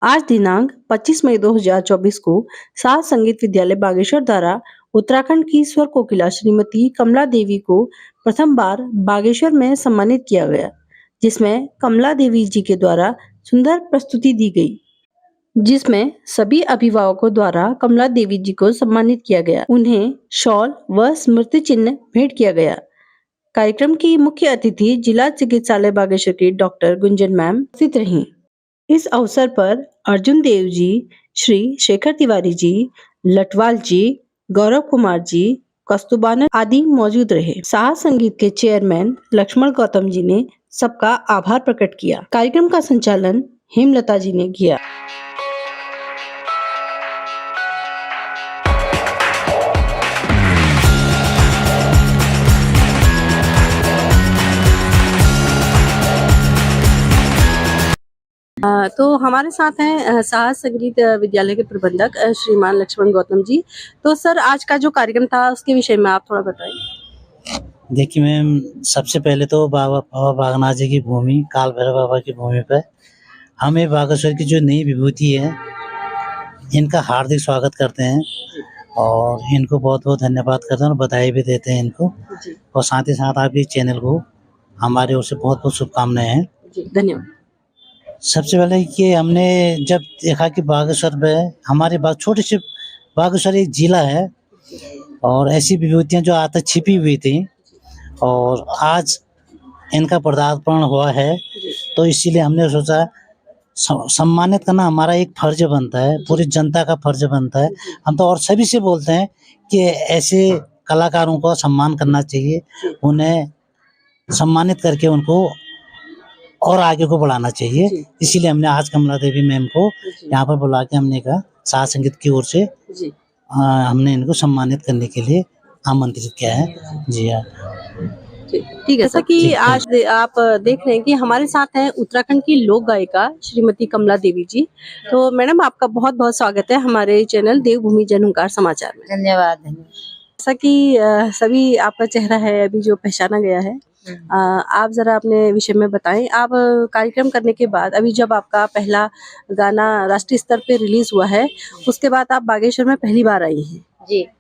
आज दिनांक 25 मई 2024 को साज संगीत विद्यालय बागेश्वर द्वारा उत्तराखंड की स्वर कोकिला श्रीमती कमला देवी को प्रथम बार बागेश्वर में सम्मानित किया गया, जिसमें कमला देवी जी के द्वारा सुंदर प्रस्तुति दी गई, जिसमें सभी अभिभावकों द्वारा कमला देवी जी को सम्मानित किया गया। उन्हें शॉल व स्मृति चिन्ह भेंट किया गया। कार्यक्रम की मुख्य अतिथि जिला चिकित्सालय बागेश्वर की डॉक्टर गुंजन मैम उपस्थित रहीं। इस अवसर पर अर्जुन देव जी, श्री शेखर तिवारी जी, लटवाल जी, गौरव कुमार जी, कस्तुबाना आदि मौजूद रहे। साज संगीत के चेयरमैन लक्ष्मण गौतम जी ने सबका आभार प्रकट किया। कार्यक्रम का संचालन हेमलता जी ने किया। तो हमारे साथ हैं साज संगीत विद्यालय के प्रबंधक श्रीमान लक्ष्मण गौतम जी। तो सर, आज का जो कार्यक्रम था उसके विषय में आप थोड़ा बताएं। देखिए मैम, सबसे पहले तो बाबा बागनाथ जी की भूमि, काल भैरव बाबा की भूमि पर हमें बागेश्वर की जो नई विभूति है, इनका हार्दिक स्वागत करते हैं और इनको बहुत बहुत धन्यवाद करते हैं और बधाई भी देते हैं इनको। और साथ ही साथ आपके चैनल को हमारे ओर से बहुत बहुत शुभकामनाएं हैं। धन्यवाद। सबसे पहले कि हमने जब देखा कि बागेश्वर में हमारे छोटे से बागेश्वर एक जिला है और ऐसी विभूतियाँ जो आज तक छिपी हुई थी और आज इनका पदार्पण हुआ है, तो इसीलिए हमने सोचा सम्मानित करना हमारा एक फर्ज बनता है, पूरी जनता का फर्ज बनता है। हम तो और सभी से बोलते हैं कि ऐसे कलाकारों को सम्मान करना चाहिए, उन्हें सम्मानित करके उनको और आगे को बढ़ाना चाहिए। इसीलिए हमने आज कमला देवी मैम को यहाँ पर बुला के हमने कहा साज संगीत की ओर से हमने इनको सम्मानित करने के लिए आमंत्रित किया है। जी हाँ, ठीक है। जैसा कि आज आप देख रहे हैं कि हमारे साथ हैं उत्तराखंड की लोक गायिका श्रीमती कमला देवी जी। तो मैडम, आपका बहुत बहुत स्वागत है हमारे चैनल देवभूमि जनहुंकार समाचार में। धन्यवाद। जैसा कि सभी आपका चेहरा है अभी जो पहचाना गया है, आप जरा अपने विषय में बताएं। आप कार्यक्रम करने के बाद अभी जब आपका पहला गाना राष्ट्रीय स्तर पे रिलीज हुआ है, उसके बाद आप बागेश्वर में पहली बार आई हैं।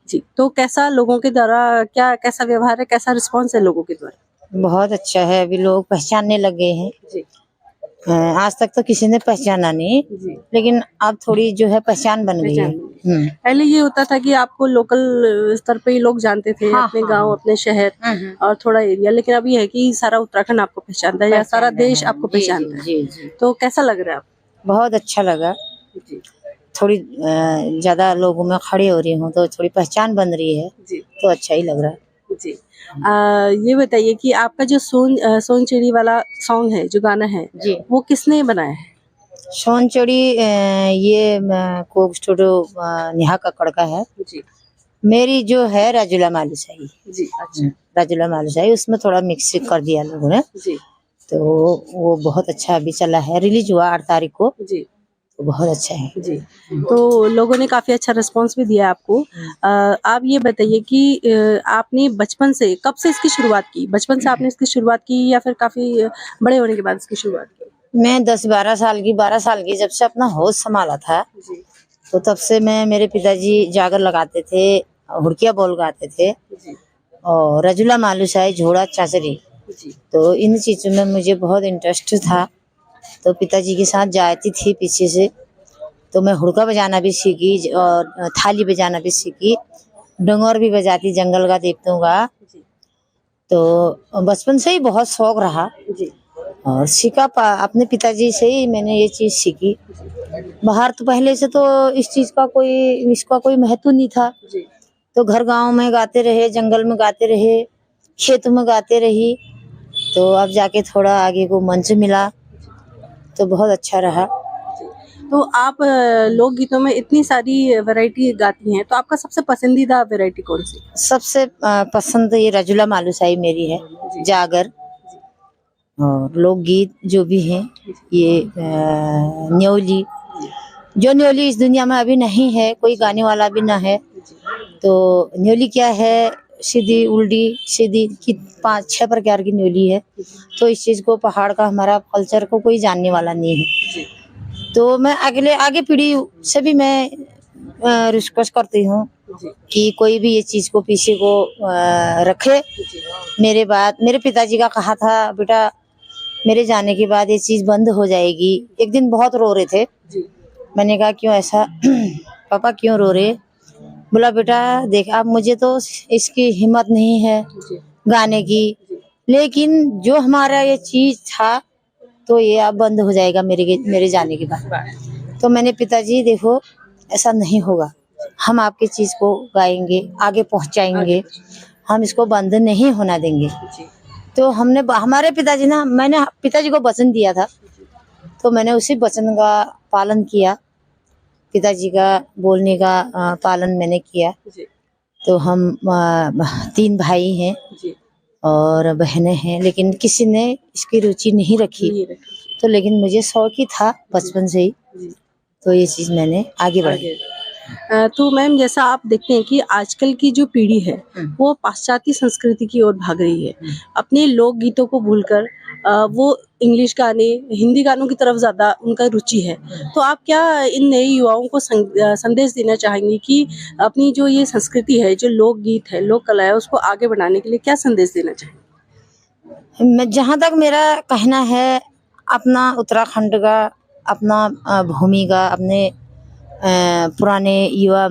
जी, तो कैसा लोगों के द्वारा, कैसा व्यवहार है, कैसा रिस्पांस है लोगों के द्वारा? बहुत अच्छा है, अभी लोग पहचानने लगे हैं। जी। आज तक तो किसी ने पहचाना नहीं, लेकिन अब थोड़ी जो है पहचान बन गई है। पहले ये होता था कि आपको लोकल स्तर पे ही लोग जानते थे, अपने गांव, अपने शहर और थोड़ा एरिया, लेकिन अब ये है कि सारा उत्तराखंड आपको पहचानता है या सारा देश आपको पहचानता है। तो कैसा लग रहा है आपको? बहुत अच्छा लगा। थोड़ी ज्यादा लोगों में खड़ी हो रही हूँ तो थोड़ी पहचान बन रही है, तो अच्छा ही लग रहा है। जी। ये बताइए कि आपका जो सोन चिड़ी वाला सॉन्ग है, जो गाना है, वो किसने बनाया है? सोन चिड़ी ये कोक स्टूडियो नेहा कक्कड़ का है। मेरी जो है राजुला मालूशाही। जी, अच्छा। राजुला मालूशाही, उसमें थोड़ा मिक्स कर दिया लोगों ने। तो वो बहुत अच्छा अभी चला है, रिलीज हुआ 8 तारीख को। तो बहुत अच्छा है। जी, तो लोगों ने काफी अच्छा रिस्पांस भी दिया आपको। आप ये बताइए कि आपने बचपन से, कब से इसकी शुरुआत की? बचपन से आपने इसकी शुरुआत की या फिर काफी बड़े होने के बाद इसकी शुरुआत की? मैं 10-12 साल की जब से अपना होश संभाला था, तो तब से मेरे पिताजी जागर लगाते थे, हुड़किया बोल गाते थे और रजुला मालूशाही, झोड़ा चाचरी, तो इन चीजों में मुझे बहुत इंटरेस्ट था। तो पिताजी के साथ जाती थी पीछे से, तो मैं हुड़का बजाना भी सीखी और थाली बजाना भी सीखी, डंगोर भी बजाती, जंगल का देवतों का। तो बचपन से ही बहुत शौक रहा और सीखा अपने पिताजी से ही मैंने ये चीज सीखी। बाहर तो पहले से तो इसका कोई महत्व नहीं था, तो घर गांव में गाते रहे, जंगल में गाते रहे, खेत में गाते रही। तो अब जाके थोड़ा आगे को मंच मिला तो बहुत अच्छा रहा। तो आप लोकगीतों में इतनी सारी वैरायटी गाती हैं, तो आपका सबसे पसंदीदा वैरायटी कौन सी? सबसे पसंद ये रजुला मालूशाही मेरी है, जागर। और लोकगीत जो भी हैं, ये न्योली, जो न्योली इस दुनिया में अभी नहीं है, कोई गाने वाला भी ना है। तो न्योली क्या है, सीधी उल्टी सीधी की 5-6 प्रकार की न्योली है। तो इस चीज को, पहाड़ का हमारा कल्चर को कोई जानने वाला नहीं है। तो मैं अगले आगे पीढ़ी से भी मैं रिक्वेस्ट करती हूँ कि कोई भी ये चीज को पीछे को रखे। मेरे पिताजी का कहा था, बेटा मेरे जाने के बाद ये चीज बंद हो जाएगी। एक दिन बहुत रो रहे थे। मैंने कहा क्यों ऐसा? पापा क्यों रो रहे? बोला बेटा देख, अब मुझे तो इसकी हिम्मत नहीं है गाने की, लेकिन जो हमारा ये चीज था तो ये अब बंद हो जाएगा मेरे जाने के बाद। तो मैंने पिताजी देखो ऐसा नहीं होगा, हम आपकी चीज को गाएंगे, आगे पहुंचाएंगे, हम इसको बंद नहीं होना देंगे। तो हमारे पिताजी मैंने पिताजी को वचन दिया था, तो मैंने उसी वचन का पालन किया। पिताजी का बोलने का पालन मैंने किया। तो हम 3 भाई हैं और बहनें हैं, लेकिन किसी ने इसकी रुचि नहीं रखी। तो लेकिन मुझे शौक ही था बचपन से ही, तो ये चीज मैंने आगे बढ़ाई। तो मैम जैसा आप देखते हैं कि आजकल की जो पीढ़ी है वो पाश्चात्य संस्कृति की ओर भाग रही है, अपने लोक गीतों को भूलकर वो इंग्लिश गाने, हिंदी गानों की तरफ ज्यादा उनका रुचि है। तो आप क्या इन नए युवाओं को संदेश देना चाहेंगे कि अपनी जो ये संस्कृति है, जो लोक गीत है, लोक कला है, उसको आगे बढ़ाने के लिए क्या संदेश देना चाहेंगे? मैं जहाँ तक मेरा कहना है, अपना उत्तराखंड का, अपना भूमि का, अपने पुराने युवा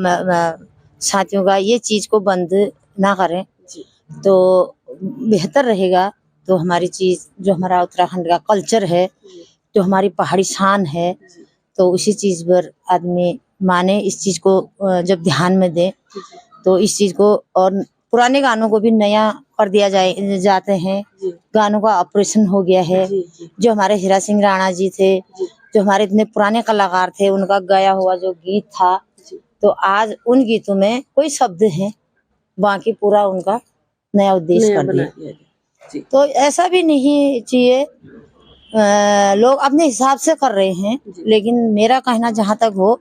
साथियों का ये चीज को बंद ना करें तो बेहतर रहेगा। तो हमारी चीज, जो हमारा उत्तराखंड का कल्चर है, जो हमारी पहाड़ी शान है, तो उसी चीज पर आदमी माने, इस चीज को जब ध्यान में दे तो इस चीज को, और पुराने गानों को भी नया कर दिया जाते हैं। गानों का ऑपरेशन हो गया है। जो हमारे हीरा सिंह राणा जी थे, जो हमारे इतने पुराने कलाकार थे, उनका गाया हुआ जो गीत था, तो आज उन गीतों में कोई शब्द हैं, बाकी पूरा उनका नया उद्देश्य कर दिया। तो ऐसा भी नहीं चाहिए। लोग अपने हिसाब से कर रहे हैं, लेकिन मेरा कहना जहाँ तक हो,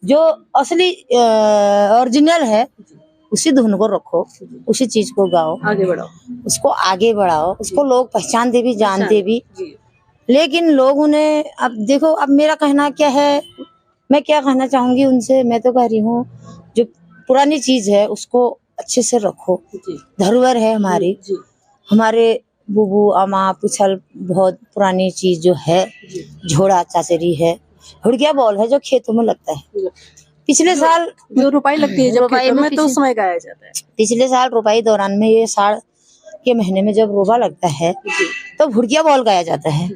जो असली ओरिजिनल है उसी धुन को रखो, उसी चीज को गाओ, आगे बढ़ाओ, उसको आगे बढ़ाओ, उसको लोग पहचानते भी, जानते भी। लेकिन लोग उन्हें, अब देखो, अब मेरा कहना क्या है, मैं क्या कहना चाहूंगी उनसे, मैं तो कह रही हूँ जो पुरानी चीज है उसको अच्छे से रखो। धरोहर है हमारी, हमारे बुबू अमा पिछल बहुत पुरानी चीज जो है, झोड़ा चाचरी है, हुड़किया बॉल है जो खेतों में लगता है। पिछले साल जो रुपाई लगती है जब खेतों में, तो उस समय गाया जाता है। पिछले साल रुपाई दौरान में, ये साल के महीने में जब रोबा लगता है तो भुड़किया बॉल गाया जाता है।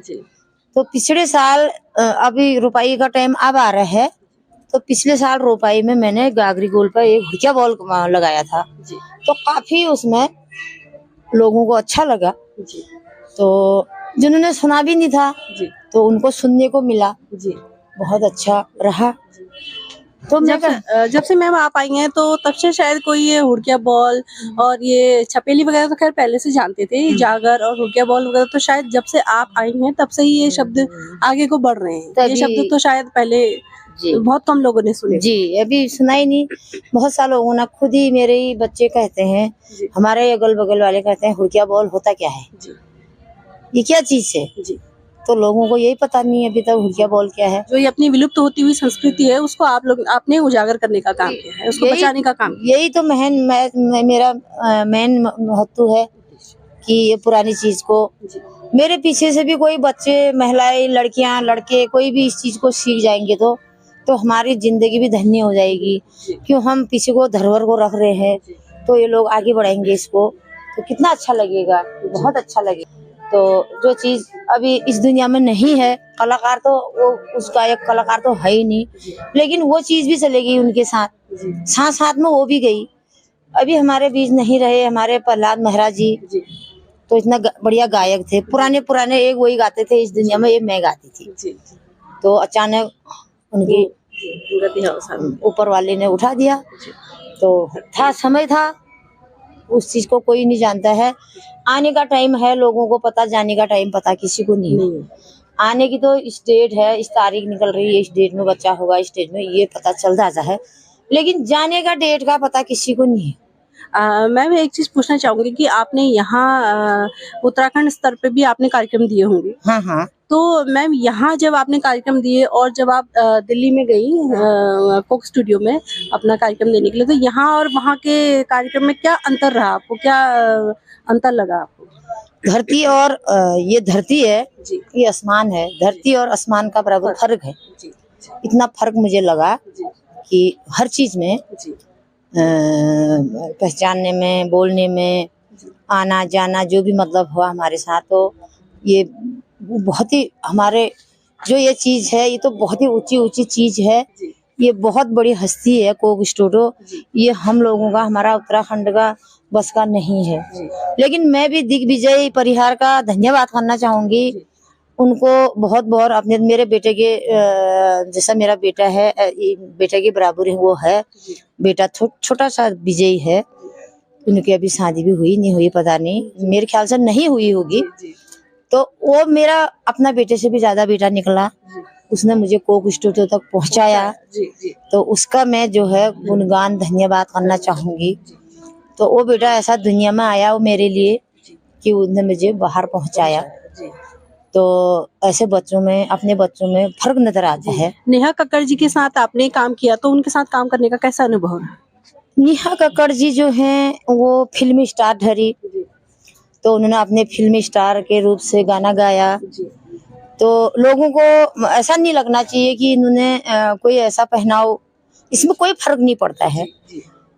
तो पिछले साल, अभी रुपाई का टाइम अब आ रहा है, तो पिछले साल रुपाई में मैंने गागरी गोल पर एक भुड़किया बॉल लगाया था। तो काफी उसमें लोगों को अच्छा लगा। तो जिन्होंने सुना भी नहीं था तो उनको सुनने को मिला, बहुत अच्छा रहा। तो जब से मैम आप आई हैं तो तब से शायद कोई ये हुड़किया बॉल और ये छपेली वगैरह तो खैर पहले से जानते थे, जागर और हुड़किया बॉल वगैरह तो शायद जब से आप आई हैं तब से ही ये शब्द आगे को बढ़ रहे हैं। ये शब्द तो शायद पहले बहुत कम लोगों ने सुने जी, अभी सुना ही नहीं। बहुत सारे लोगों ने, खुद ही मेरे ही बच्चे कहते हैं, हमारे अगल बगल वाले कहते हैं हुड़किया बॉल होता क्या है, ये क्या चीज है। तो लोगों को यही पता नहीं है अभी तक हुड़किया बॉल क्या है। जो ये अपनी विलुप्त होती हुई संस्कृति है उसको आपने उजागर करने का काम किया है, उसको बचाने का काम। यही तो मेरा मेन महत्व है कि ये पुरानी चीज को, मेरे पीछे से भी कोई बच्चे, महिलाएं, लड़कियां, लड़के, कोई भी इस चीज को सीख जाएंगे तो हमारी जिंदगी भी धन्य हो जाएगी। क्यों हम पीछे को, धरोहर को रख रहे हैं, तो ये लोग आगे बढ़ाएंगे इसको, तो कितना अच्छा लगेगा, बहुत अच्छा लगेगा। तो जो चीज अभी इस दुनिया में नहीं है, कलाकार तो वो, उस गायक कलाकार तो है ही नहीं, लेकिन वो चीज भी चलेगी उनके साथ, साथ साथ में वो भी गई। अभी हमारे बीच नहीं रहे हमारे प्रहलाद मेहरा जी, तो इतना बढ़िया गायक थे, पुराने एक वही गाते थे इस दुनिया में, ये मैं गाती थी। तो अचानक उनकी ऊपर वाले ने उठा दिया। तो था, समय था, उस चीज को कोई नहीं जानता है। आने का टाइम है, लोगों को पता, जाने का टाइम पता किसी को नहीं है। आने की तो इस डेट है, इस तारीख निकल रही है, इस डेट में बच्चा होगा, इस डेट में ये पता चल जाता है, लेकिन जाने का डेट का पता किसी को नहीं है। मैम एक चीज पूछना चाहूंगी कि आपने यहाँ उत्तराखंड स्तर पे भी आपने कार्यक्रम दिए होंगे, हाँ हाँ। तो मैम यहाँ जब आपने कार्यक्रम दिए और जब आप दिल्ली में गई कोक स्टूडियो में अपना कार्यक्रम देने के लिए, तो यहाँ और वहाँ के कार्यक्रम में क्या अंतर रहा आपको, क्या अंतर लगा आपको? धरती और ये धरती है, जी ये आसमान है, धरती और आसमान का बराबर फर्क है। जी इतना फर्क मुझे लगा जी कि हर चीज में जी पहचानने में, बोलने में, आना जाना जो भी मतलब हुआ हमारे साथ, तो ये बहुत ही हमारे जो ये चीज है, ये तो बहुत ही ऊंची ऊंची चीज है। जी ये बहुत बड़ी हस्ती है कोक स्टूडियो। ये हम लोगों का, हमारा उत्तराखंड का बस का नहीं है। लेकिन मैं भी दिग्विजय परिहार का धन्यवाद करना चाहूंगी। उनको बहुत बहुत अपने मेरे बेटे के जैसा मेरा बेटा है, बेटे के बराबर ही वो है। बेटा छोटा सा विजय है, उनकी अभी शादी भी हुई नहीं हुई पता नहीं, मेरे ख्याल से नहीं हुई होगी। तो वो मेरा अपना बेटे से भी ज्यादा बेटा निकला, उसने मुझे कोक स्टूडियो तक पहुंचाया। तो उसका मैं जो है गुणगान धन्यवाद करना चाहूंगी। तो वो बेटा ऐसा दुनिया में आया वो मेरे लिए कि उसने मुझे बाहर पहुंचाया। तो ऐसे बच्चों में, अपने बच्चों में फर्क नजर आता है। नेहा कक्कड़ जी के साथ आपने काम किया, तो उनके साथ काम करने का कैसा अनुभव रहा? नेहा कक्कड़ जी जो हैं वो फिल्मी स्टार ढरी, तो उन्होंने अपने फिल्मी स्टार के रूप से गाना गाया। तो लोगों को ऐसा नहीं लगना चाहिए कि इन्होंने कोई ऐसा पहनाव, इसमें कोई फर्क नहीं पड़ता है।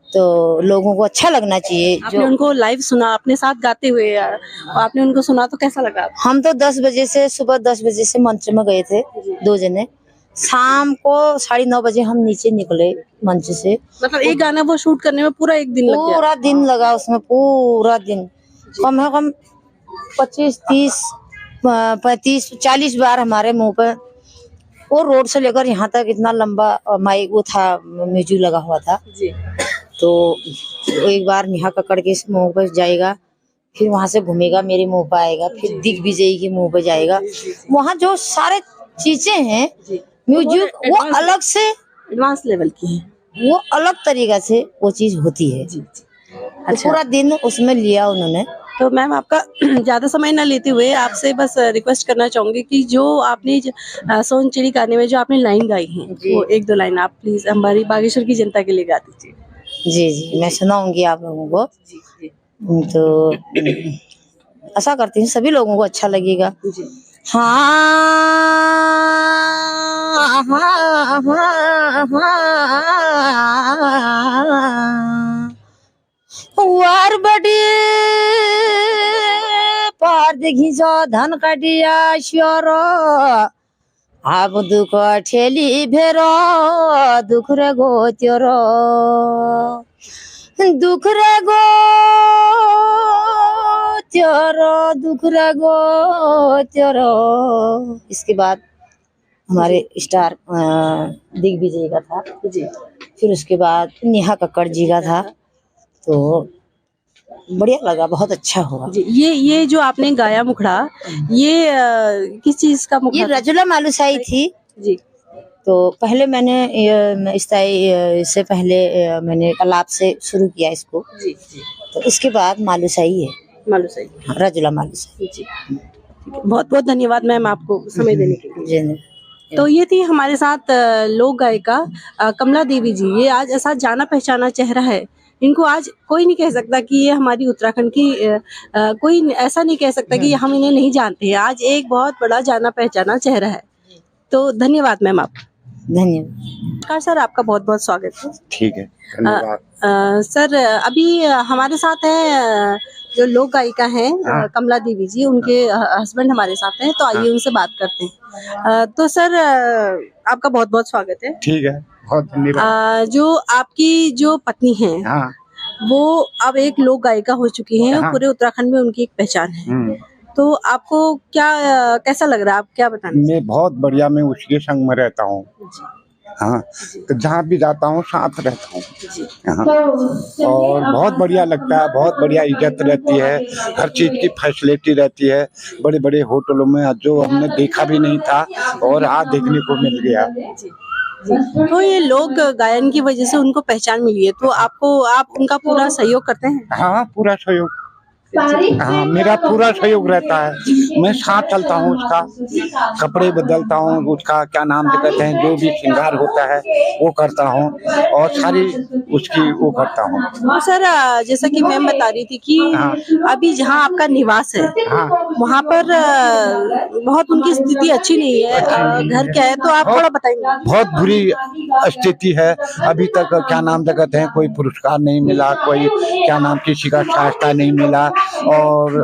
तो लोगों को अच्छा लगना चाहिए। आपने उनको लाइव सुना, अपने साथ गाते हुए, आपने उनको सुना तो कैसा लगा? हम तो 10 बजे से, सुबह 10 बजे से मंच में गए थे 2 जने, शाम को 9:30 बजे हम नीचे निकले मंच से। मतलब एक गाना वो शूट करने में पूरा एक दिन लग गया? पूरा दिन लगा उसमें, पूरा दिन कम से कम 25, 30, 35, 40 बार हमारे मुंह पे वो रोड से लेकर यहाँ तक इतना लंबा माइक वो था, म्यूजिक लगा हुआ था। तो एक बार नेहा कक्कड़ के मुंह पर जाएगा, फिर वहां से घूमेगा मेरे मुंह पर आएगा, फिर दिग्विजय के मुंह पर जाएगा। वहाँ जो सारे चीजें हैं म्यूजिक वो अलग से एडवांस लेवल की है, वो अलग तरीका से वो चीज होती है। तो पूरा दिन उसमें लिया उन्होंने। तो मैम आपका ज्यादा समय न लेते हुए आपसे बस रिक्वेस्ट करना चाहूंगी कि जो आपने सोन चिड़ी गाने में जो आपने लाइन गाई है, वो 1-2 लाइन आप प्लीज हमारी बागेश्वर की जनता के लिए गा दीजिए। जी मैं सुनाऊंगी आप लोगों को। तो ऐसा करती हूँ, सभी लोगों को अच्छा लगेगा। वार बड़ी पार देखी जो धन काटिया श्योरो, अब दुख ठेली भेरो, दुख रे गो त्योरो, दुख रे गो त्योरो, दुख रे गो त्योरो। इसके बाद हमारे स्टार दिग्विजय का था जी, फिर उसके बाद नेहा कक्कड़ जी का था। तो बढ़िया लगा, बहुत अच्छा हुआ जी। ये जो आपने गाया मुखड़ा, ये किस चीज का मुखड़ा? ये रजुला मालुसाई थी जी। तो पहले मैंने इससे पहले मैंने अलाप से शुरू किया इसको जी। तो इसके बाद मालुसाई है, मालुसाई, रजुला मालुसाई जी। बहुत बहुत धन्यवाद मैम आपको समय देने के लिए। जी। तो ये थी हमारे साथ लोक गायिका कमला देवी जी। ये आज ऐसा जाना पहचाना चेहरा है, इनको आज कोई नहीं कह सकता कि ये हमारी उत्तराखंड की कोई ऐसा नहीं कह सकता कि हम इन्हें नहीं जानते हैं। आज एक बहुत बड़ा जाना पहचाना चेहरा है। तो धन्यवाद मैम आप। धन्यवाद। नमस्कार सर, आपका बहुत बहुत स्वागत है। ठीक है, धन्यवाद। सर अभी हमारे साथ है जो लोक गायिका हैं कमला देवी जी, उनके हस्बैंड हमारे साथ हैं, तो आइए उनसे बात करते हैं। तो सर आपका बहुत बहुत स्वागत है। ठीक है, बहुत धन्यवाद। जो आपकी जो पत्नी है वो अब एक लोक गायिका हो चुकी हैं, पूरे उत्तराखंड में उनकी एक पहचान है। तो आपको क्या कैसा लग रहा है, आप क्या बताना? मैं बहुत बढ़िया, मैं उसके संग में रहता हूँ। हाँ, तो जहाँ भी जाता हूँ साथ रहता हूँ। हाँ, और बहुत बढ़िया लगता है, बहुत बढ़िया इज्जत रहती है, हर चीज की फैसिलिटी रहती है। बड़े बड़े होटलों में जो हमने देखा भी नहीं था और आज देखने को मिल गया। तो ये लोक गायन की वजह से उनको पहचान मिली है, तो आप उनका पूरा सहयोग करते हैं? हाँ, पूरा सहयोग। हाँ, मेरा पूरा सहयोग रहता है। मैं साथ चलता हूँ उसका, कपड़े बदलता हूँ उसका, क्या नाम से कहते हैं, जो भी श्रृंगार होता है वो करता हूँ और सारी उसकी वो करता हूँ। तो सर जैसा कि मैम बता रही थी कि हाँ। अभी जहाँ आपका निवास है हाँ। वहाँ पर बहुत उनकी स्थिति अच्छी नहीं है, घर क्या है, तो आप थोड़ा बताएंगे? बहुत बुरी स्थिति है। अभी तक क्या नाम से कहते हैं, कोई पुरस्कार नहीं मिला, कोई क्या नाम किसी का सहायता नहीं मिला और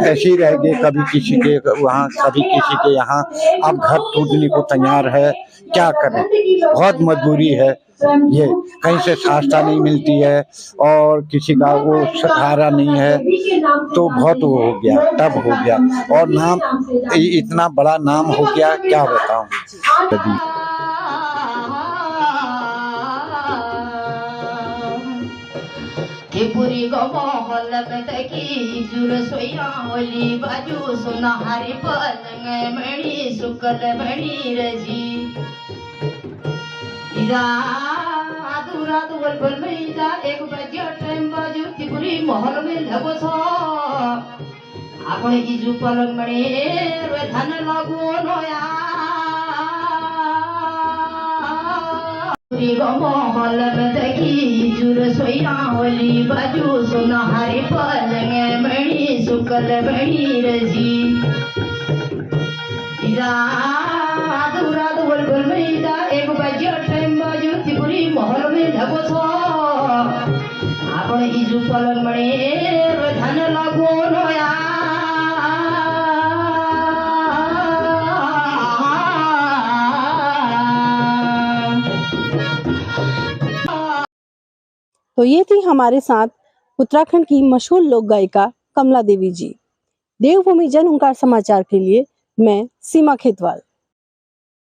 ऐसे ही रह गए, कभी किसी के वहाँ कभी किसी के यहाँ। अब घर टूटने को तैयार है, क्या करें, बहुत मजबूरी है। ये कहीं से सहायता नहीं मिलती है और किसी का वो सहारा नहीं है, तो बहुत वो हो गया, तब हो गया और नाम इतना बड़ा नाम हो गया, क्या बताऊं। पूरी गमहल में तकी जुर सोया होली बाजू सुनहरी पलंग मणि सुकल मणि रजी इजा आधुरा दुवल बल में इजा एक बजे टाइम बाजू त्रिपुरी महल में लगो छो आपण इजु पलंग मणि रे धन लगो नया महल में तकी जुर सोया होली बाजू सुनहरी पलंग मणि सुकल मणि रजी इजा आधुरा दुवल बल में इजा एक बजे टाइम बाजू त्रिपुरी महल में लगो छो आपण इजु पलंग मणि रे धन लगो नया तो ये थी हमारे साथ उत्तराखंड की मशहूर लोक गायिका कमला देवी जी। देवभूमि जन हुंकार समाचार के लिए मैं सीमा खेतवाल।